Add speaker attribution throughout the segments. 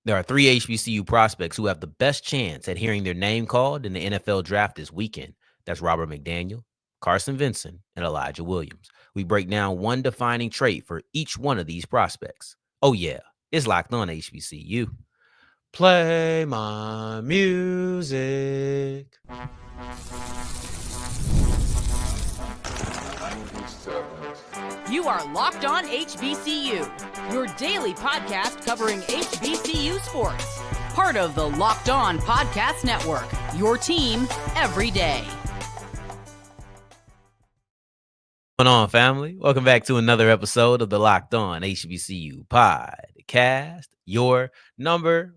Speaker 1: There are three HBCU prospects who have the best chance at hearing their name called in the NFL draft this weekend. That's Robert McDaniel, Carson Vinson, and Elijah Williams. We break down one defining trait for each one of these prospects. Oh, yeah, it's Locked On HBCU. Play my music.
Speaker 2: You are Locked On HBCU, your daily podcast covering HBCU sports. Part of the Locked On Podcast Network, your team every day.
Speaker 1: What's going on, family? Welcome back to another episode of the Locked On HBCU podcast, your number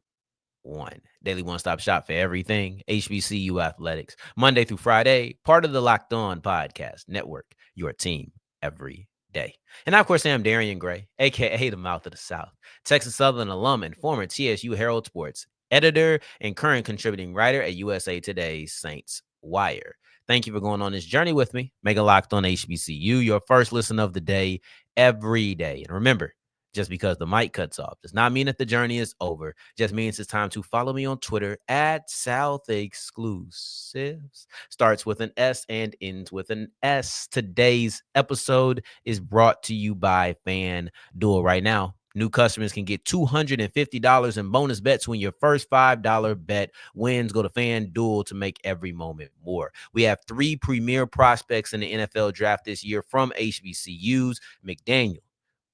Speaker 1: one daily one-stop shop for everything HBCU athletics, Monday through Friday, part of the Locked On Podcast Network, your team every day. And I, of course, am Darrion Gray, a.k.a. the Mouth of the South, Texas Southern alum and former TSU Herald Sports editor and current contributing writer at USA Today's Saints Wire. Thank you for going on this journey with me. Make a Locked On HBCU your first listen of the day every day. And remember, just because the mic cuts off does not mean that the journey is over. Just means it's time to follow me on Twitter at South Exclusives. Starts with an S and ends with an S. Today's episode is brought to you by FanDuel. Right now, new customers can get $250 in bonus bets when your first $5 bet wins. Go to FanDuel to make every moment more. We have three premier prospects in the NFL draft this year from HBCUs: McDaniel,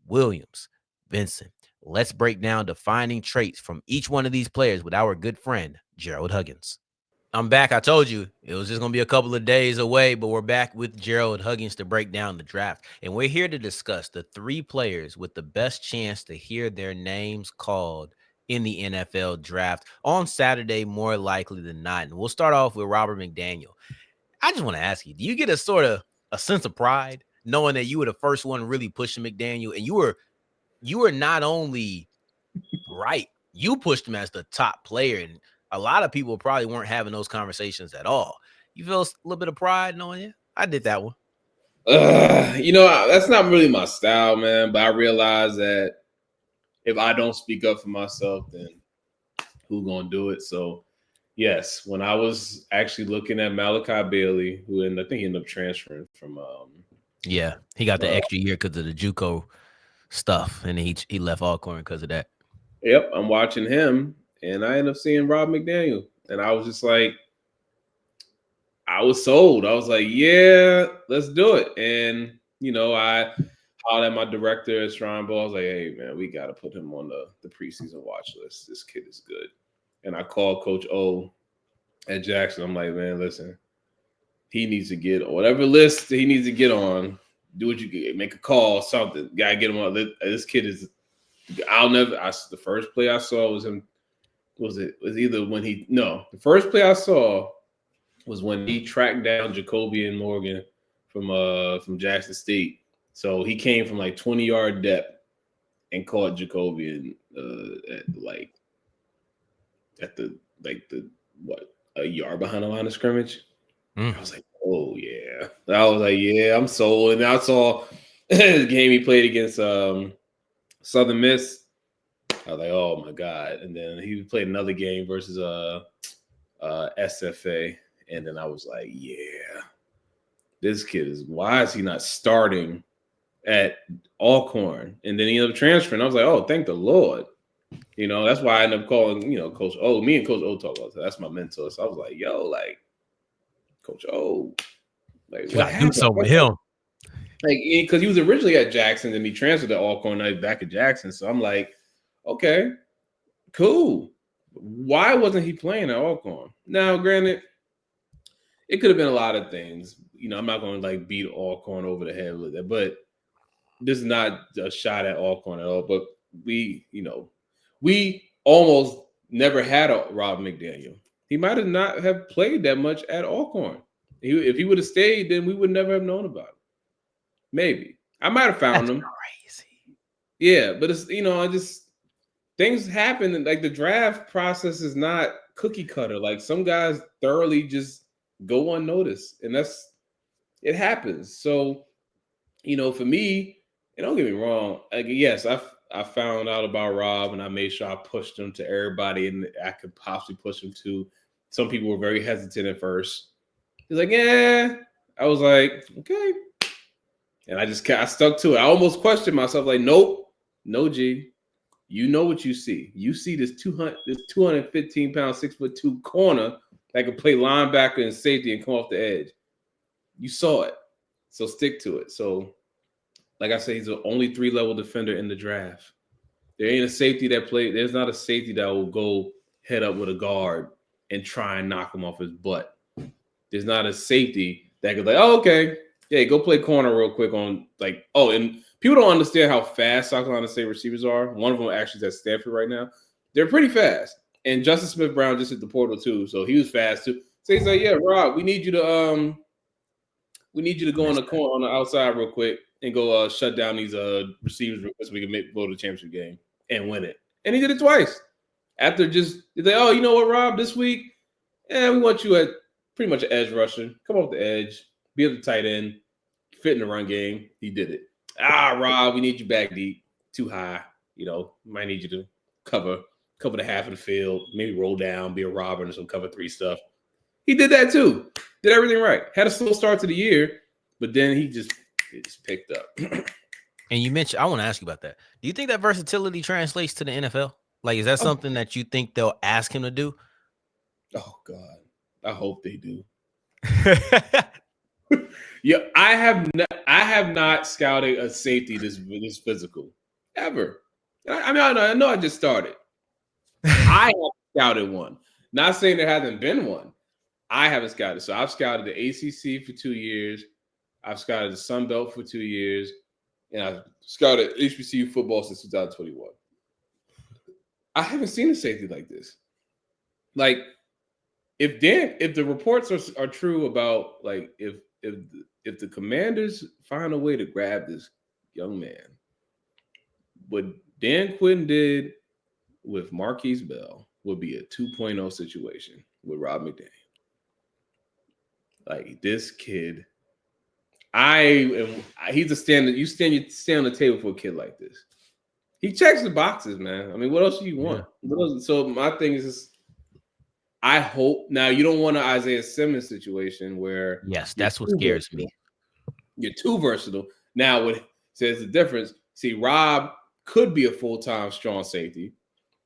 Speaker 1: Williams, Vincent. Let's break down defining traits from each one of these players with our good friend, Gerald Huggins. I'm back. I told you it was just going to be a couple of days away, but we're back with Gerald Huggins to break down the draft. And we're here to discuss the three players with the best chance to hear their names called in the NFL draft on Saturday, more likely than not. And we'll start off with Robert McDaniel. I just want to ask you, do you get a sort of a sense of pride knowing that you were the first one really pushing McDaniel, and you were not only right, you pushed him as the top player, and a lot of people probably weren't having those conversations at all. You feel a little bit of pride knowing it? I did that one.
Speaker 3: That's not really my style, man. But I realize that if I don't speak up for myself, then who's gonna do it? So, yes, when I was actually looking at Malachi Bailey, I think he ended up transferring from.
Speaker 1: Yeah, he got the extra year because of the JUCO stuff, and he left Alcorn because of that.
Speaker 3: Yep, I'm watching him, and I end up seeing Rob McDaniel, and I was just like, I was sold. I was like, yeah, let's do it. And I hollered at my director at Shrine Bowl. I was like, hey man, we got to put him on the preseason watch list. This kid is good. And I called Coach O at Jackson. I'm like, man, listen, he needs to get on whatever list he needs to get on. Do what you get, make a call, something. Gotta get him on. This kid is. The first play I saw was him. The first play I saw was when he tracked down Jacobian Morgan from Jackson State. So he came from like 20-yard depth and caught Jacobian a yard behind the line of scrimmage. I was like, oh yeah. I was like, yeah, I'm sold. And I saw the game he played against Southern Miss. I was like, oh my God. And then he played another game versus SFA. And then I was like, yeah, this kid why is he not starting at Alcorn? And then he ended up transferring. I was like, oh, thank the Lord. That's why I ended up calling, Coach O. Me and Coach O talk about that. That's my mentor. So I was like, yo, like, Coach O, like, what happened?
Speaker 1: Do something with him.
Speaker 3: Like, because he was originally at Jackson and he transferred to Alcorn, now he's back at Jackson. So I'm like, okay, cool. Why wasn't he playing at Alcorn? Now, granted, it could have been a lot of things. I'm not going to like beat Alcorn over the head with it, but this is not a shot at Alcorn at all. But we almost never had a Rob McDaniel. He might have not have played that much at Alcorn. If he would have stayed, then we would never have known about him. Maybe I might have found him.
Speaker 1: Crazy.
Speaker 3: Yeah, but it's things happen. Like the draft process is not cookie cutter. Like some guys thoroughly just go unnoticed, and it happens. So, for me, and don't get me wrong. Like, yes, I I found out about Rob, and I made sure I pushed him to everybody, and I could possibly push him to. Some people were very hesitant at first. He's like, "Yeah." I was like, "Okay," and I stuck to it. I almost questioned myself, like, "Nope, no, G. You know what you see. You see this 215-pound, 6'2" corner that can play linebacker and safety and come off the edge. You saw it, so stick to it." So, like I said, he's the only 3-level defender in the draft. There ain't a safety that there's not a safety that will go head up with a guard and try and knock him off his butt. There's not a safety that could oh, okay, yeah, go play corner real quick on and people don't understand how fast South Carolina State receivers are. One of them actually is at Stanford right now. They're pretty fast. And Justin Smith-Brown just hit the portal too, so he was fast too. So he's like, "Yeah, Rob, we need you to go on the outside real quick and go shut down these receivers so we can go to the championship game and win it." And he did it twice. After he's like, "Oh, you know what, Rob? This week, we want you at pretty much an edge rusher. Come off the edge, be at the tight end, fit in the run game." He did it. Rob, we need you back deep. Too high. Might need you to cover the half of the field, maybe roll down, be a robber and some cover 3 stuff. He did that too. Did everything right. Had a slow start to the year, but then it just picked up.
Speaker 1: And you mentioned, I want to ask you about that. Do you think that versatility translates to the NFL? Like, is that something that you think they'll ask him to do?
Speaker 3: Oh God, I hope they do. Yeah, I have not scouted a safety this physical ever. I mean, I know I just started. I have scouted one. Not saying there hasn't been one. I haven't scouted. So I've scouted the ACC for 2 years. I've scouted the Sun Belt for 2 years. And I've scouted HBCU football since 2021. I haven't seen a safety like this. Like, if the reports are true about, like, if the Commanders find a way to grab this young man, what Dan Quinn did with Marquise Bell would be a 2.0 situation with Rob McDaniel. Like, this kid, he's a standard. You stay on the table for a kid like this. He checks the boxes, man. I mean, what else do you want? Yeah. So my thing is, I hope now you don't want an Isaiah Simmons situation where
Speaker 1: that's what scares me.
Speaker 3: You're too versatile. Now, what says the difference? See, Rob could be a full-time strong safety.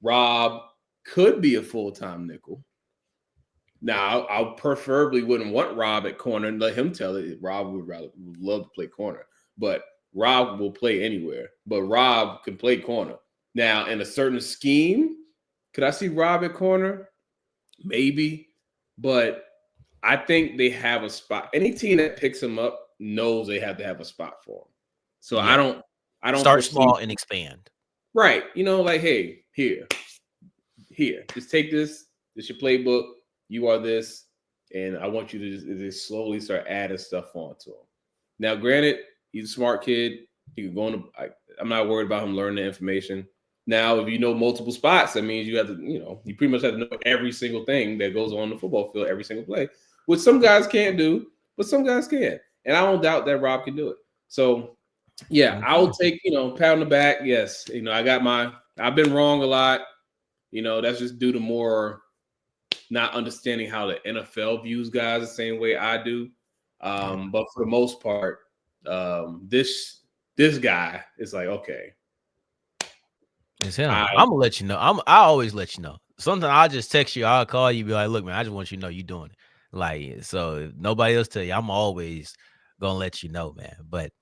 Speaker 3: Rob could be a full-time nickel. Now, I preferably wouldn't want Rob at corner and let him tell it. Rob would love to play corner, but Rob will play anywhere. But Rob can play corner. Now, in a certain scheme, could I see Rob at corner? Maybe, but I think they have a spot. Any team that picks him up knows they have to have a spot for him. So yeah. I don't
Speaker 1: start small and expand.
Speaker 3: Right. Like, hey, here, just take this. This is your playbook. You are this, and I want you to just slowly start adding stuff onto him. Now, granted, he's a smart kid. He can go I'm not worried about him learning the information. Now, if you know multiple spots, that means you have to, you pretty much have to know every single thing that goes on the football field, every single play, which some guys can't do, but some guys can. And I don't doubt that Rob can do it. So, yeah, I'll take, pat on the back. Yes, I've been wrong a lot. That's just due to more not understanding how the NFL views guys the same way I do. But for the most part, this guy is like, okay.
Speaker 1: It's him. I'm gonna let you know. I always let you know. Sometimes I'll just text you, I'll call you, be like, "Look, man, I just want you to know you're doing it." Like, so if nobody else tell you, I'm always gonna let you know, man. But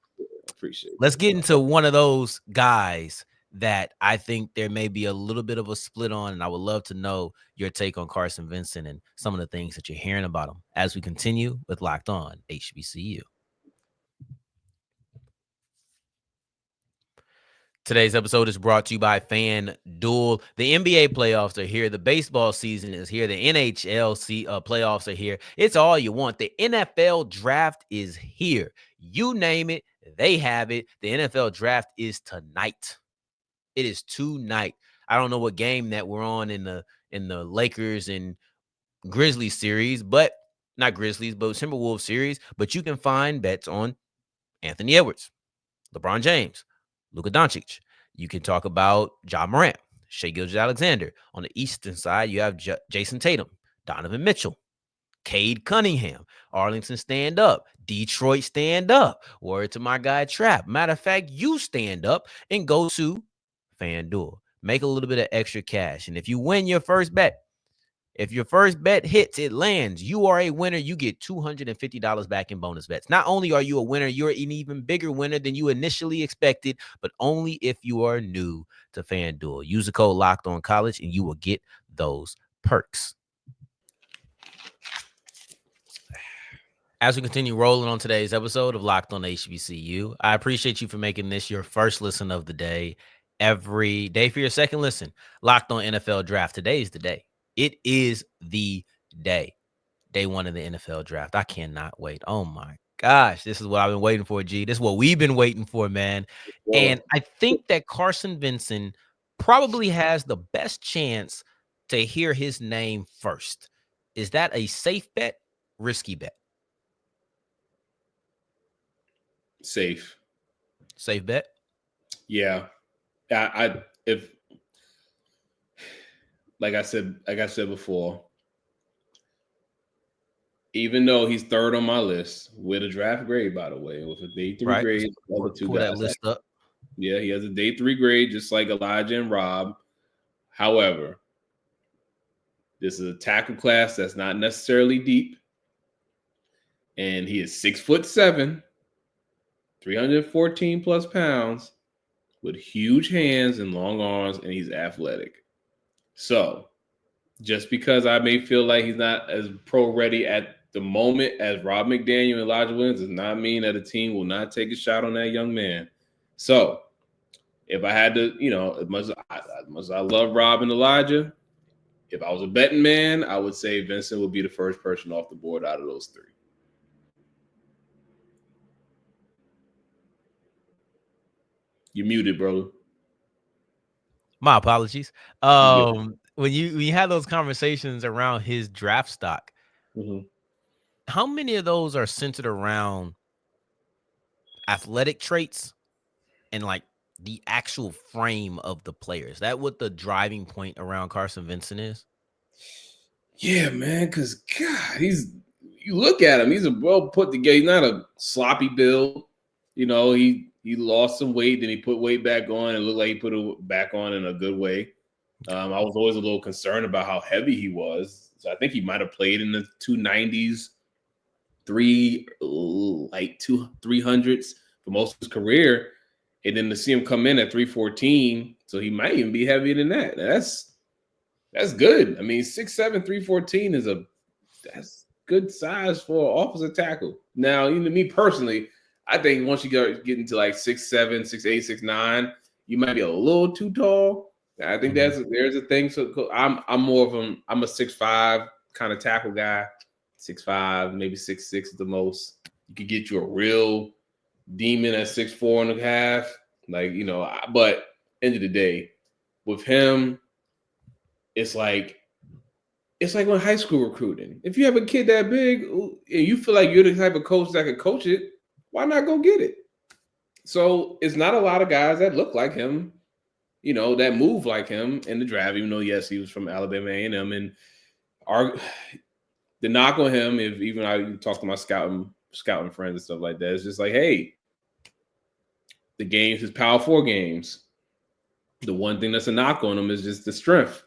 Speaker 3: appreciate it.
Speaker 1: Let's get into one of those guys that I think there may be a little bit of a split on, and I would love to know your take on Carson Vincent and some of the things that you're hearing about him as we continue with Locked On HBCU. Today's episode is brought to you by FanDuel. The NBA playoffs are here. The baseball season is here. The NHL playoffs are here. It's all you want. The NFL draft is here. You name it, they have it. The NFL draft is tonight. It is tonight. I don't know what game that we're on in the Lakers and Grizzlies series, but not Grizzlies, but Timberwolves series. But you can find bets on Anthony Edwards, LeBron James, Luka Doncic, You can talk about John Morant, Shai Gilgeous-Alexander. On the Eastern side, you have Jason Tatum, Donovan Mitchell, Cade Cunningham, Arlington stand up, Detroit stand up. Word to my guy Trap. Matter of fact, you stand up and go to FanDuel. Make a little bit of extra cash. And if you win your first bet, if your first bet hits, it lands, you are a winner. You get $250 back in bonus bets. Not only are you a winner, you're an even bigger winner than you initially expected, but only if you are new to FanDuel. Use the code LOCKEDONCollege and you will get those perks. As we continue rolling on today's episode of Locked on HBCU, I appreciate you for making this your first listen of the day. Every day for your second listen, Locked on NFL Draft. Today is the day. It is the day. Day one of the NFL Draft. I cannot wait. Oh, my gosh. This is what I've been waiting for, G. This is what we've been waiting for, man. And I think that Carson Vinson probably has the best chance to hear his name first. Is that a safe bet, risky bet?
Speaker 3: Safe
Speaker 1: bet.
Speaker 3: Yeah. If like I said before, even though he's third on my list with a draft grade, by the way, with a day 3 grade, all the two guys
Speaker 1: that list up.
Speaker 3: Yeah, he has a day 3 grade, just like Elijah and Rob. However, this is a tackle class that's not necessarily deep, and he is 6'7", 314 plus pounds, with huge hands and long arms, and he's athletic. So, just because I may feel like he's not as pro ready at the moment as Rob McDaniel and Elijah Williams does not mean that a team will not take a shot on that young man. So, if I had to, as much as I love Rob and Elijah, if I was a betting man, I would say Vincent would be the first person off the board out of those three. You're muted, brother.
Speaker 1: My apologies. When you had those conversations around his draft stock, how many of those are centered around athletic traits and like the actual frame of the player? Is that what the driving point around Carson Vincent is?
Speaker 3: Yeah, man, because God, you look at him, he's a well put together. He's not a sloppy build. He lost some weight, then he put weight back on. It looked like he put it back on in a good way. I was always a little concerned about how heavy he was. So I think he might have played in the 290s, 300s for most of his career. And then to see him come in at 314, so he might even be heavier than that. That's good. I mean, 6'7", 314 that's good size for an offensive tackle. Now, me personally, I think once you get into like 6'7", 6'8", 6'9", you might be a little too tall. I think there's a thing. So I'm more of I'm a 6'5" kind of tackle guy. 6'5", maybe 6'6" at the most. You could get you a real demon at 6'4.5". But end of the day, with him, it's like when high school recruiting. If you have a kid that big and you feel like you're the type of coach that can coach it, why not go get it? So it's not a lot of guys that look like him, that move like him in the draft, even though, yes, he was from Alabama A&M. And the knock on him, if even I talk to my scouting friends and stuff like that, it's just like, hey, the games, his Power 4 games, the one thing that's a knock on him is just the strength.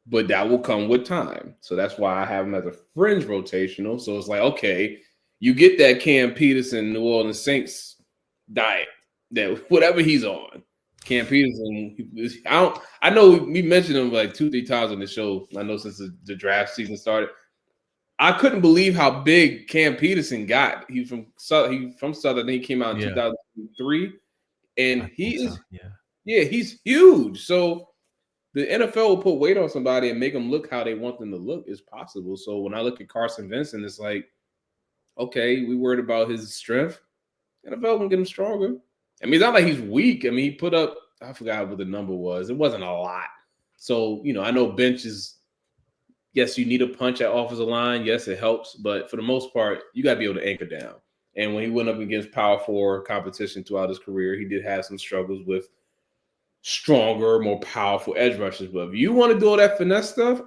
Speaker 3: But that will come with time. So that's why I have him as a fringe rotational. So it's like, okay, you get that Cam Peterson, New Orleans Saints diet, that whatever he's on. Cam Peterson, I know we mentioned him like 2-3 times on the show. I know since the draft season started. I couldn't believe how big Cam Peterson got. He's from Southern. I think he came out in 2003. And he's huge. So the NFL will put weight on somebody and make them look how they want them to look is possible. So when I look at Carson Vincent, it's like, okay, we worried about his strength. NFL can get him stronger. I mean, it's not like he's weak. I mean, he put up, I forgot what the number was. It wasn't a lot. So, I know bench is, yes, you need a punch at offensive line. Yes, it helps. But for the most part, you got to be able to anchor down. And when he went up against Power 4 competition throughout his career, he did have some struggles with stronger, more powerful edge rushers. But if you want to do all that finesse stuff,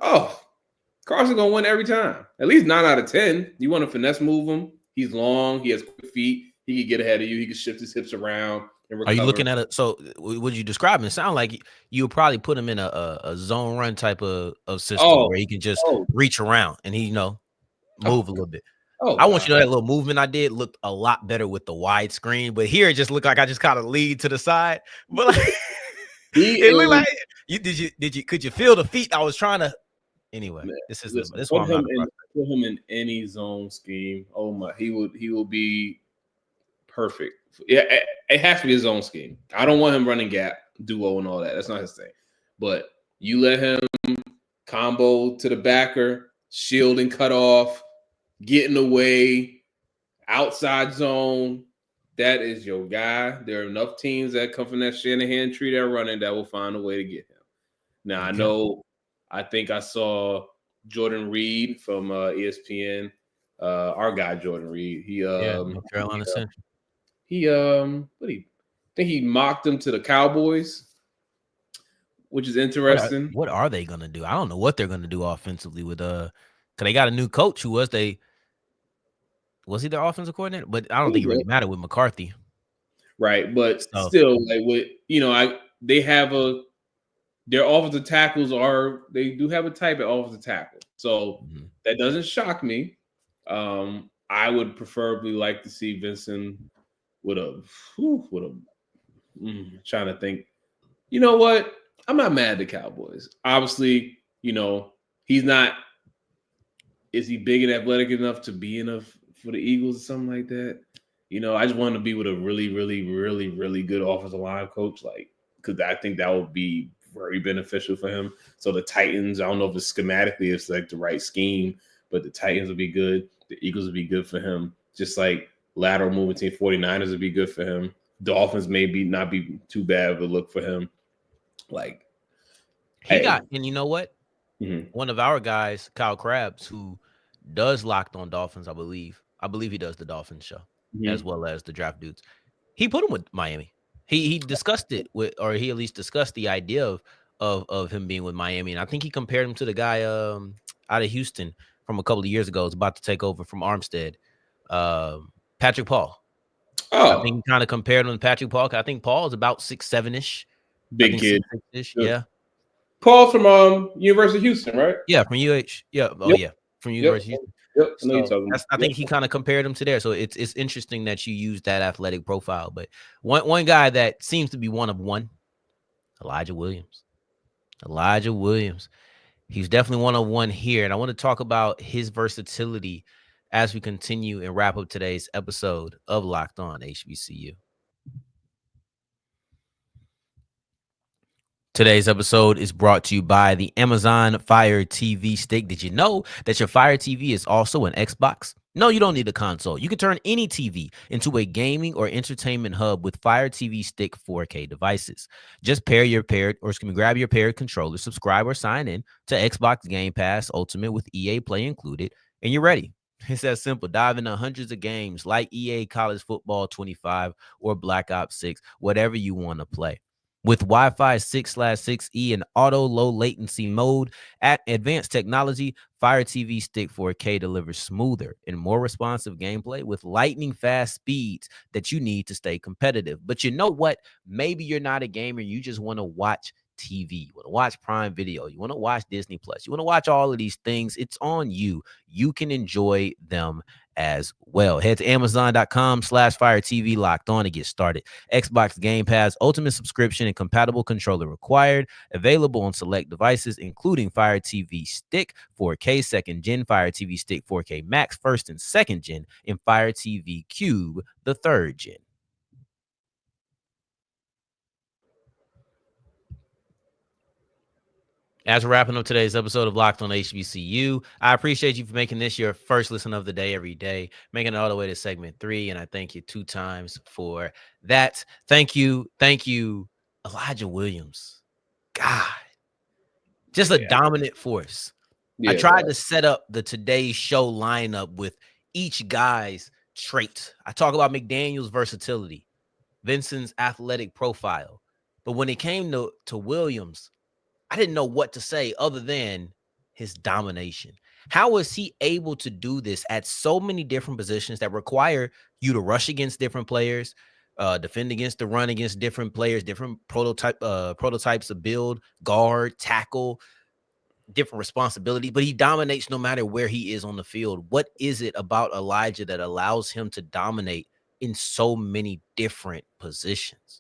Speaker 3: Carson gonna win every time. At least 9 out of 10. You want to finesse move him? He's long. He has quick feet. He can get ahead of you. He can shift his hips around and recover.
Speaker 1: Are you looking at it? So, would you describe it? It sound like you would probably put him in a zone run type of system where he can just reach around and he, move a little bit. I want you to know that little movement I did looked a lot better with the wide screen, but here it just looked like I just kind of lead to the side. But like, it looked like could you feel the feet? I was trying to. Anyway, this
Speaker 3: put him in any zone scheme. Oh my, he will be perfect. Yeah, it has to be his own scheme. I don't want him running gap, duo, and all that. That's not his thing. But you let him combo to the backer, shield and cut off, get in the way, outside zone. That is your guy. There are enough teams that come from that Shanahan tree that are running that will find a way to get him. Now, I think I saw Jordan Reed from ESPN, our guy Jordan Reed. He
Speaker 1: North Carolina Central.
Speaker 3: I think he mocked him to the Cowboys, which is interesting.
Speaker 1: What are they gonna do? I don't know what they're gonna do offensively with because they got a new coach who was he their offensive coordinator? But I don't think it really mattered with McCarthy.
Speaker 3: Right, but still, like with they have their offensive tackles they do have a type at offensive tackle, so that doesn't shock me. I would preferably like to see Vincent with a trying to think. You know what? I'm not mad at the Cowboys. Obviously, he's not. Is he big and athletic enough to be enough for the Eagles or something like that? I just want to be with a really, really, really, really good offensive line coach, because I think that would be very beneficial for him. So the Titans, I don't know if it's schematically it's like the right scheme, but the Titans would be good. The Eagles would be good for him. Just like lateral movement team 49ers would be good for him. Dolphins maybe not be too bad of a look for him.
Speaker 1: And you know what? One of our guys, Kyle Krabs, who does Locked On Dolphins, I believe he does the Dolphins show as well as the Draft Dudes. He put him with Miami. He discussed it or he at least discussed the idea of him being with Miami, and I think he compared him to the guy out of Houston from a couple of years ago. Is about to take over from Armstead, Patrick Paul. I think he kind of compared him to Patrick Paul. I think Paul is about 6'7"
Speaker 3: big kid.
Speaker 1: Yeah.
Speaker 3: Paul from University of Houston, right?
Speaker 1: Yeah, from UH. Yeah. Oh, yeah. From University of Houston.
Speaker 3: Yep.
Speaker 1: So I think he kind of compared him to there. So it's interesting that you use that athletic profile. But one guy that seems to be one of one, Elijah Williams. He's definitely one of one here. And I want to talk about his versatility as we continue and wrap up today's episode of Locked On HBCU. Today's episode is brought to you by the Amazon Fire TV Stick. Did you know that your Fire TV is also an Xbox? No, you don't need a console. You can turn any TV into a gaming or entertainment hub with Fire TV Stick 4K devices. Just grab your paired controller, subscribe or sign in to Xbox Game Pass Ultimate with EA Play included, and you're ready. It's that simple. Dive into hundreds of games like EA College Football 25 or Black Ops 6, whatever you want to play. With Wi-Fi 6/6E and auto low latency mode at advanced technology, Fire TV Stick 4K delivers smoother and more responsive gameplay with lightning fast speeds that you need to stay competitive. But you know what? Maybe you're not a gamer. You just want to watch TV. You want to watch Prime Video. You want to watch Disney Plus. You want to watch all of these things. It's on you. You can enjoy them as well. Head to Amazon.com/Fire TV Locked On to get started. Xbox Game Pass Ultimate subscription and compatible controller required. Available on select devices, including Fire TV Stick 4K 2nd Gen, Fire TV Stick 4K Max 1st and 2nd Gen, and Fire TV Cube the 3rd Gen. As we're wrapping up today's episode of Locked On HBCU, I appreciate you for making this your first listen of the day every day, making it all the way to segment 3, and I thank you 2 times for that. Thank you, Elijah Williams. God, just a dominant force. I tried to set up the Today Show lineup with each guy's trait. I talk about McDaniel's versatility, Vincent's athletic profile, the But when it came to Williams, I didn't know what to say other than his domination. How is he able to do this at so many different positions that require you to rush against different players, defend against the run against different players, different prototypes of build, guard, tackle, different responsibility, but he dominates no matter where he is on the field. What is it about Elijah that allows him to dominate in so many different positions?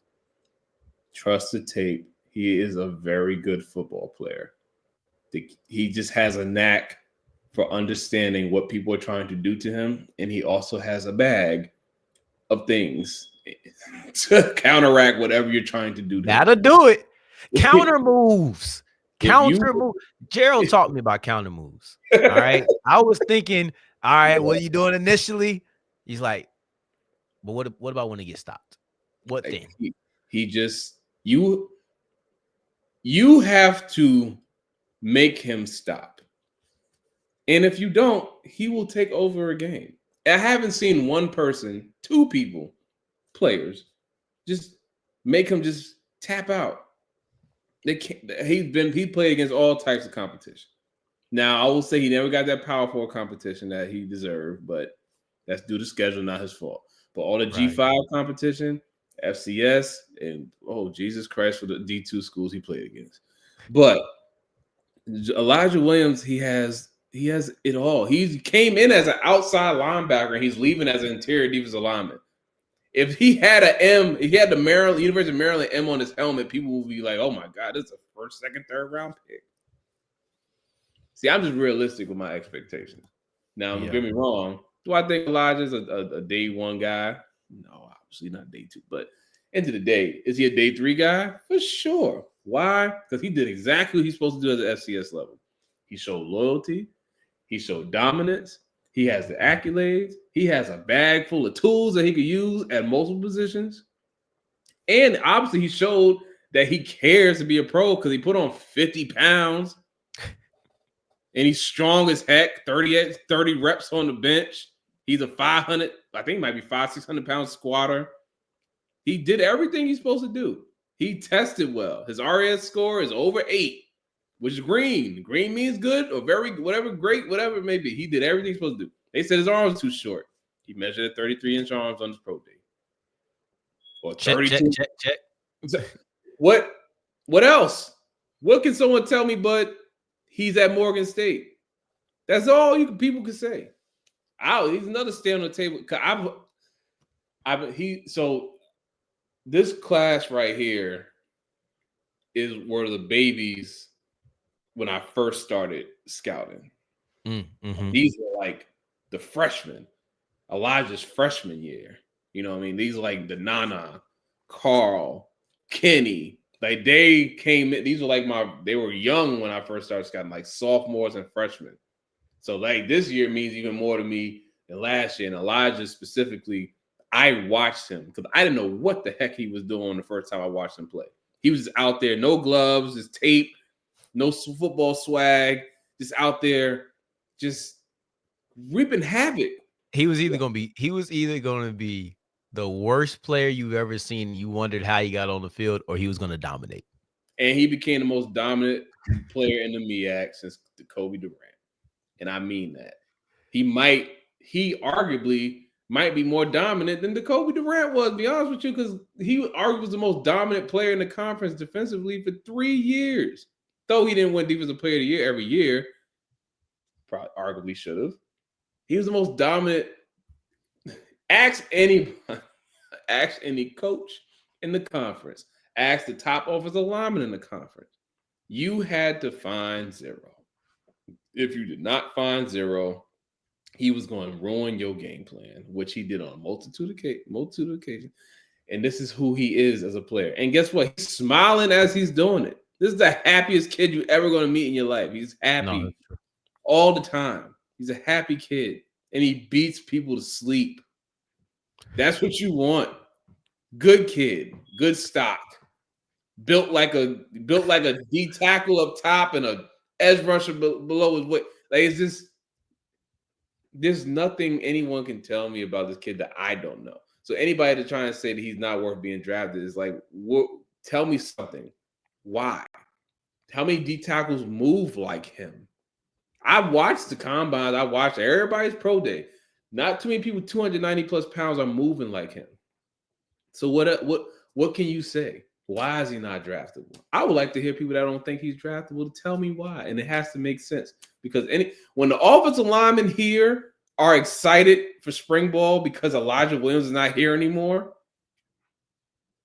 Speaker 3: Trust the tape. He is a very good football player. He just has a knack for understanding what people are trying to do to him, and he also has a bag of things to counteract whatever you're trying to do to
Speaker 1: That'll
Speaker 3: him.
Speaker 1: do it. Counter moves.
Speaker 3: Counter
Speaker 1: move. Gerald taught me about counter moves. All right. I was thinking, all right, what are you doing initially? He's like, but what about when he gets stopped? What then?
Speaker 3: He just you have to make him stop. And if you don't, he will take over a game. I haven't seen one person, two people, players, just make him just tap out. They can't. He played against all types of competition. Now I will say he never got that Power 4 competition that he deserved, but that's due to schedule, not his fault. But all the G5 competition, FCS, and Jesus Christ for the D2 schools he played against. But Elijah Williams, he has it all. He came in as an outside linebacker, and he's leaving as an interior defensive lineman. If he had an M, if he had the University of Maryland M on his helmet, people would be like, "Oh my God, this is a first, second, third round pick." See, I'm just realistic with my expectations. Now, don't get me wrong. Do I think Elijah's a day one guy? No, obviously not day two. But end of the day, is he a day three guy? For sure. Why? Because he did exactly what he's supposed to do at the FCS level. He showed loyalty. He showed dominance. He has the accolades. He has a bag full of tools that he could use at multiple positions. And obviously, he showed that he cares to be a pro because he put on 50 pounds. And he's strong as heck, 30 reps on the bench. He's a 500, I think he might be 600 pound squatter. He did everything he's supposed to do. He tested well. His RS score is over 8, which is green. Green means good or very, whatever, great, whatever it may be. He did everything he's supposed to do. They said his arms too short. He measured at 33-inch arms on his pro day. Or 32. Check. What else? What can someone tell me but he's at Morgan State? That's all people can say. He's another stay on the table. So this class right here were the babies when I first started scouting.
Speaker 1: Mm-hmm.
Speaker 3: These are like the freshmen, Elijah's freshman year. You know what I mean? These are like the Nana, Carl, Kenny. Like they came in, these were like they were young when I first started scouting, like sophomores and freshmen. So like this year means even more to me than last year. And Elijah specifically, I watched him because I didn't know what the heck he was doing the first time I watched him play. He was out there, no gloves, just tape, no football swag, just out there, just ripping havoc.
Speaker 1: He was either going to be the worst player you've ever seen. You wondered how he got on the field, or he was going to dominate.
Speaker 3: And he became the most dominant player in the MEAC since the Kobe Durant. And I mean that. He arguably might be more dominant than the Kobe Durant was, to be honest with you, because he arguably was the most dominant player in the conference defensively for 3 years. Though he didn't win Defensive Player of the Year every year, probably arguably should have. He was the most dominant. Ask any coach in the conference. Ask the top offensive lineman in the conference. You had to find zero. If you did not find zero, he was going to ruin your game plan, which he did on a multitude of occasions. And this is who he is as a player. And guess what? He's smiling as he's doing it. This is the happiest kid you're ever going to meet in your life. He's happy all the time. He's a happy kid. And he beats people to sleep. That's what you want. Good kid, good stock. Built like a D tackle up top and a edge rusher below his weight. Like it's just, there's nothing anyone can tell me about this kid that I don't know. So anybody that's trying to say that he's not worth being drafted is like, Tell me something. Why? How many D tackles move like him? I watched the combines. I watched everybody's pro day. Not too many people 290 plus pounds are moving like him. So what can you say? Why is he not draftable? I would like to hear people that don't think he's draftable to tell me why. And it has to make sense because when the offensive linemen here are excited for spring ball because Elijah Williams is not here anymore,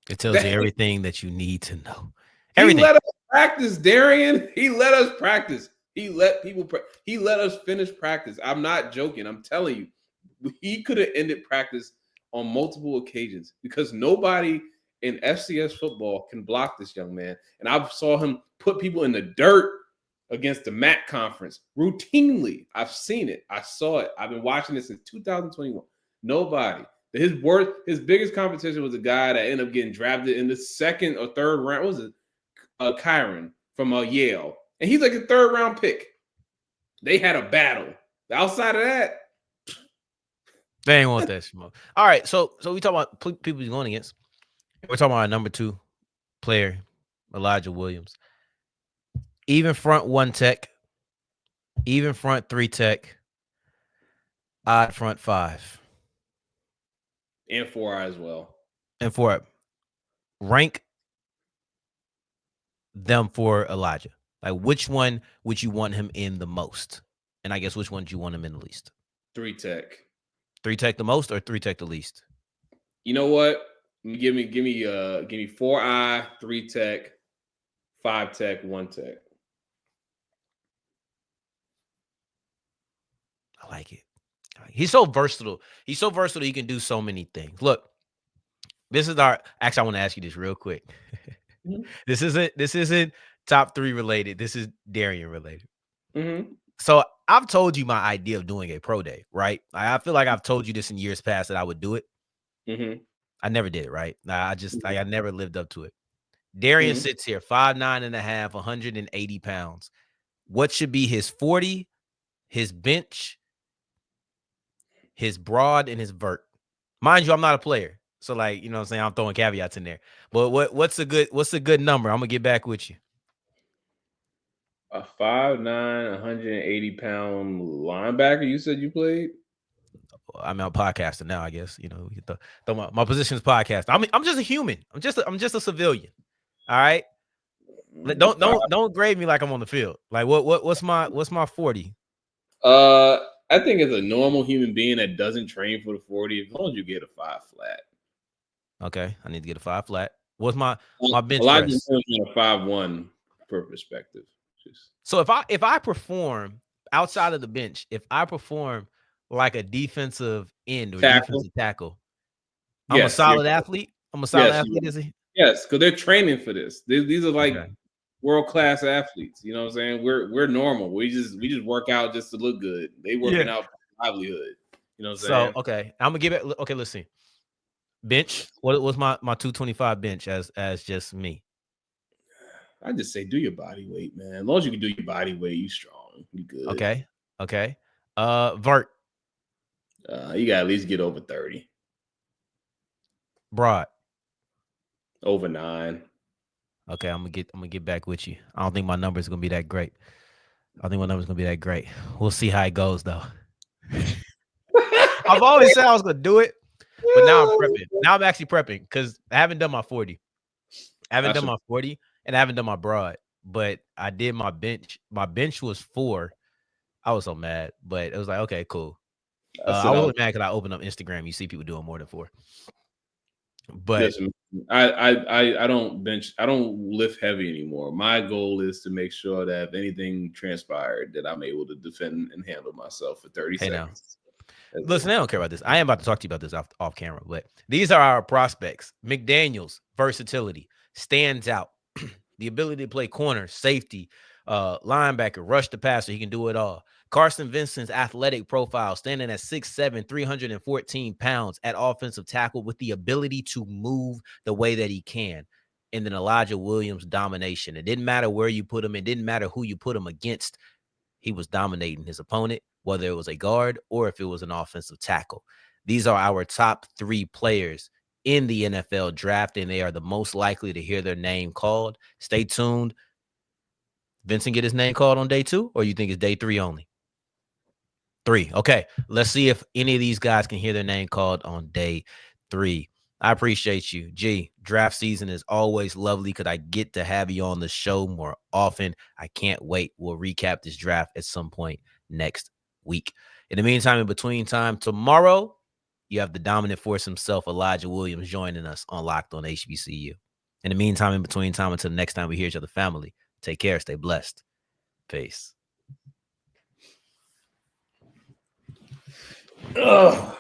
Speaker 1: it tells you everything that you need to know.
Speaker 3: Everything. He let us practice, Darien. He let us practice. He let us finish practice. I'm not joking. I'm telling you, he could have ended practice on multiple occasions because nobody in FCS football can block this young man. And I saw him put people in the dirt against the MAC conference routinely. I've seen it. I saw it. I've been watching this since 2021. Nobody. His biggest competition was a guy that ended up getting drafted in the second or third round. What was it? Kyron from Yale. And he's like a third round pick. They had a battle. Outside of that,
Speaker 1: they ain't want that smoke. All right, so we talk about people he's going against. We're talking about our number 2 player, Elijah Williams. Even front 1 tech, even front 3 tech, odd front 5.
Speaker 3: And 4 as well.
Speaker 1: And 4. Rank them for Elijah. Like, which one would you want him in the most? And I guess which one do you want him in the least?
Speaker 3: 3 tech.
Speaker 1: 3 tech the most or 3 tech the least?
Speaker 3: You know what? Give me 4 3 tech, 5 tech, 1 tech.
Speaker 1: I like it. He's so versatile. He's so versatile. He can do so many things. Look, this is actually, I want to ask you this real quick. Mm-hmm. This isn't top 3 related. This is Darien related.
Speaker 3: Mm-hmm.
Speaker 1: So I've told you my idea of doing a pro day, right? I feel like I've told you this in years past that I would do it.
Speaker 3: Mm-hmm.
Speaker 1: I never did it, right? I never lived up to it. Darien sits here, 5'9.5", 180 pounds. What should be his 40, his bench, his broad, and his vert? Mind you, I'm not a player. So, like, you know what I'm saying? I'm throwing caveats in there. But what's a good number? I'm going to get back with you.
Speaker 3: A 5'9", 180-pound linebacker you said you played?
Speaker 1: I'm a podcaster now, I guess. You know, my position is podcaster. I'm just a human. I'm just a civilian. All right. Don't grade me like I'm on the field. Like what's my 40?
Speaker 3: I think as a normal human being that doesn't train for the 40, as long as you get a 5 flat.
Speaker 1: Okay, I need to get a 5 flat. What's my bench
Speaker 3: press?
Speaker 1: A
Speaker 3: 5'1" per perspective.
Speaker 1: So if I perform outside of the bench, if I perform like a defensive end or defensive tackle, I'm a solid athlete. I'm a solid athlete, is he?
Speaker 3: Yes, because they're training for this. These are like world-class athletes. You know what I'm saying? We're normal. We just work out just to look good. They working out for livelihood. You know what I'm saying?
Speaker 1: So okay, I'm gonna give it. Okay, let's see. Bench. What was my 225 bench as just me?
Speaker 3: I just say do your body weight, man. As long as you can do your body weight, you strong. You good.
Speaker 1: Okay. Vert.
Speaker 3: You got to at least get over 30.
Speaker 1: Broad.
Speaker 3: Over 9.
Speaker 1: Okay, I'm gonna get back with you. I don't think my number is gonna be that great. We'll see how it goes, though. I've always said I was gonna do it, but now I'm prepping. Now I'm actually prepping because I haven't done my 40. I haven't done my 40, and I haven't done my broad. But I did my bench. My bench was 4. I was so mad, but it was like, okay, cool. I wasn't mad because I opened up Instagram. You see people doing more than 4. But
Speaker 3: listen, I don't bench. I don't lift heavy anymore. My goal is to make sure that if anything transpired, that I'm able to defend and handle myself for 30 seconds.
Speaker 1: Listen, I don't care about this. I am about to talk to you about this off camera, but these are our prospects. McDaniel's versatility stands out. The ability to play corner, safety, linebacker, rush the passer. He can do it all. Carson Vincent's athletic profile, standing at 6'7", 314 pounds at offensive tackle with the ability to move the way that he can. And then Elijah Williams' domination. It didn't matter where you put him. It didn't matter who you put him against. He was dominating his opponent, whether it was a guard or if it was an offensive tackle. These are our top 3 players in the NFL draft, and they are the most likely to hear their name called. Stay tuned. Vincent get his name called on day 2, or you think it's day 3 only? 3. Okay. Let's see if any of these guys can hear their name called on day 3. I appreciate you. G, draft season is always lovely because I get to have you on the show more often. I can't wait. We'll recap this draft at some point next week. In the meantime, in between time, tomorrow, you have the dominant force himself, Elijah Williams, joining us on Locked on HBCU. In the meantime, in between time, until the next time we hear each other, family, take care, stay blessed. Peace.
Speaker 3: Ugh.